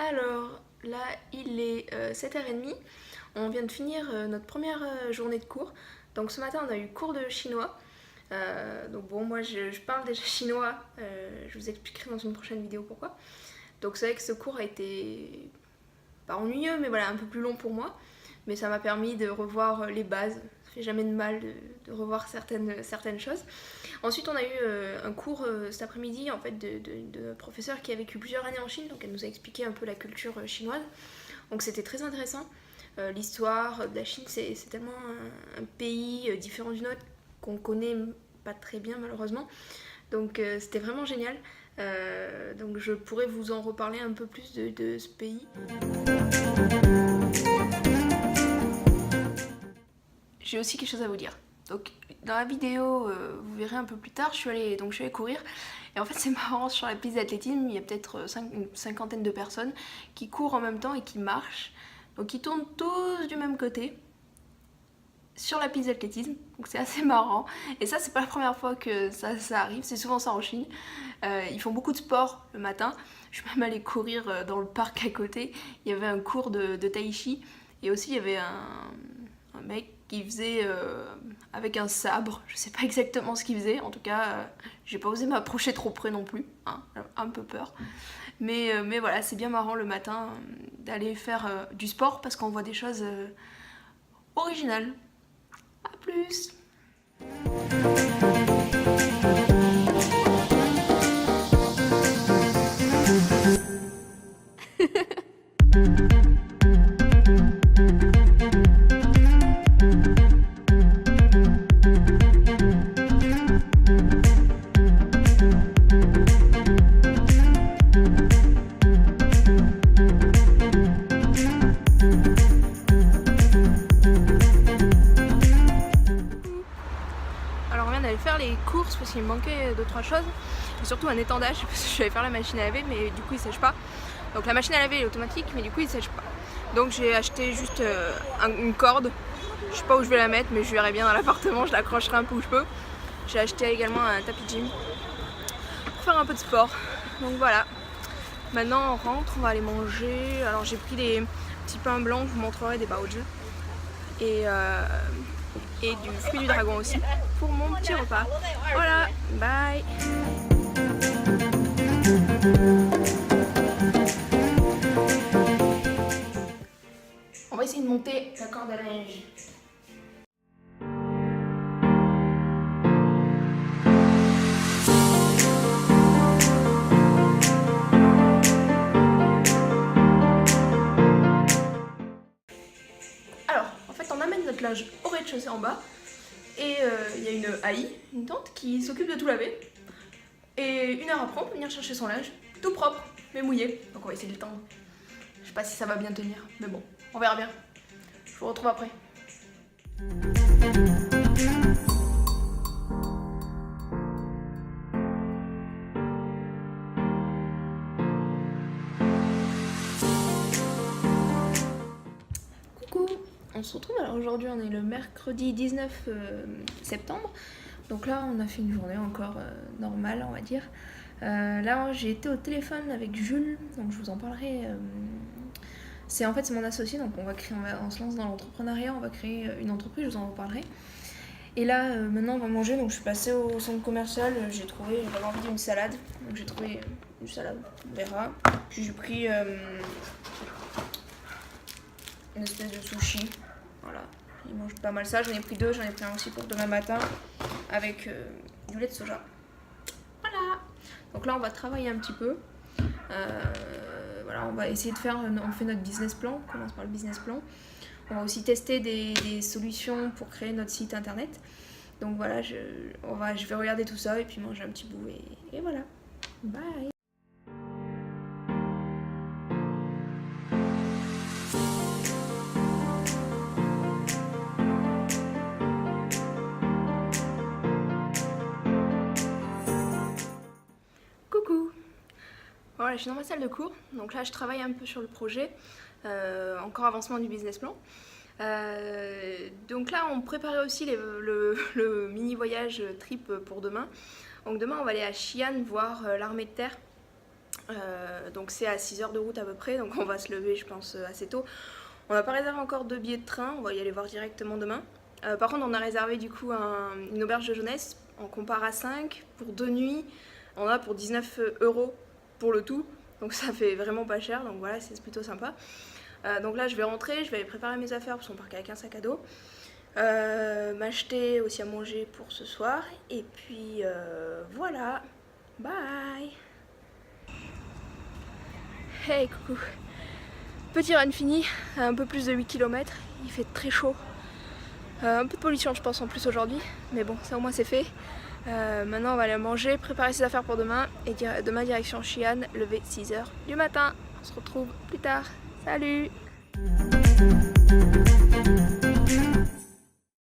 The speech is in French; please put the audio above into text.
Alors là, il est 7h30. On vient de finir notre première journée de cours. Donc ce matin, on a eu cours de chinois. Donc bon, moi je parle déjà chinois. Je vous expliquerai dans une prochaine vidéo pourquoi. Donc c'est vrai que ce cours a été pas ennuyeux, mais voilà, un peu plus long pour moi. Mais ça m'a permis de revoir les bases. Ça fait jamais de mal de revoir certaines choses. Ensuite, on a eu un cours cet après-midi en fait, de professeur qui a vécu plusieurs années en Chine. Donc elle nous a expliqué un peu la culture chinoise. Donc c'était très intéressant. L'histoire de la Chine, c'est tellement un pays différent du nôtre qu'on connaît pas très bien malheureusement. Donc c'était vraiment génial. Donc je pourrais vous en reparler un peu plus de ce pays. J'ai aussi quelque chose à vous dire. Donc dans la vidéo, vous verrez un peu plus tard, je suis allée courir. Et en fait c'est marrant, sur la piste d'athlétisme, il y a peut-être une cinquantaine de personnes qui courent en même temps et qui marchent. Donc ils tournent tous du même côté sur la piste d'athlétisme, donc c'est assez marrant. Et ça c'est pas la première fois que ça arrive, c'est souvent ça en Chine. Ils font beaucoup de sport le matin. Je suis même allée courir dans le parc à côté. Il y avait un cours de tai chi et aussi il y avait un mec qui faisait avec un sabre, je sais pas exactement ce qu'il faisait, en tout cas j'ai pas osé m'approcher trop près non plus, hein, un peu peur. Mais voilà, c'est bien marrant le matin d'aller faire du sport parce qu'on voit des choses originales. A plus. Alors on vient d'aller faire les courses parce qu'il me manquait 2-3 choses. Et surtout un étendage parce que je vais faire la machine à laver mais du coup il sèche pas. Donc la machine à laver est automatique mais du coup il sèche pas. Donc j'ai acheté juste une corde. Je sais pas où je vais la mettre mais je verrai bien dans l'appartement, je l'accrocherai un peu où je peux. J'ai acheté également un tapis de gym pour faire un peu de sport. Donc voilà. Maintenant on rentre, on va aller manger. Alors j'ai pris des petits pains blancs, je vous montrerai, des baozi. Et du fruit du dragon aussi pour mon petit repas. Voilà, bye. On va essayer de monter la corde à linge. Alors, en fait, on amène notre linge au rez-de-chaussée en bas. Et il y a une AI, une tante, qui s'occupe de tout laver. Et 1 heure après, on peut venir chercher son linge, tout propre, mais mouillé. Donc on va essayer de le tendre. Je sais pas si ça va bien tenir, mais bon, on verra bien. Je vous retrouve après. Coucou, on se retrouve. Alors aujourd'hui on est le mercredi 19 septembre. Donc là on a fait une journée encore normale on va dire. Là j'ai été au téléphone avec Jules, donc je vous en parlerai. C'est mon associé, donc on se lance dans l'entrepreneuriat, on va créer une entreprise, je vous en reparlerai. Et là maintenant on va manger, donc je suis passée au centre commercial, j'avais envie d'une salade, donc j'ai trouvé une salade, on verra. Puis j'ai pris une espèce de sushi, voilà. Il mange pas mal ça, j'en ai pris 2, j'en ai pris un aussi pour demain matin avec du lait de soja. Voilà. Donc là on va travailler un petit peu. Voilà, on va essayer de faire, on fait notre business plan, on commence par le business plan. On va aussi tester des solutions pour créer notre site internet. Donc voilà, je vais regarder tout ça et puis manger un petit bout et voilà. Bye. Coucou. Voilà, je suis dans ma salle de cours, donc là je travaille un peu sur le projet, encore avancement du business plan. Donc là on préparait aussi le mini voyage trip pour demain. Donc demain on va aller à Xi'an voir l'armée de terre. Donc c'est à 6 heures de route à peu près, donc on va se lever je pense assez tôt. On n'a pas réservé encore de billets de train, on va y aller voir directement demain. Par contre on a réservé du coup une auberge de jeunesse, on compare à 5 pour 2 nuits, on a pour 19 € pour le tout, donc ça fait vraiment pas cher, donc voilà c'est plutôt sympa. Donc là je vais rentrer, je vais aller préparer mes affaires parce qu'on part avec un sac à dos. M'acheter aussi à manger pour ce soir, et puis voilà, bye. Hey coucou. Petit run fini, un peu plus de 8 km, il fait très chaud. Un peu de pollution je pense en plus aujourd'hui, mais bon ça au moins c'est fait. Maintenant on va aller manger, préparer ses affaires pour demain, et demain direction Xi'an, lever 6 h du matin. On se retrouve plus tard, salut.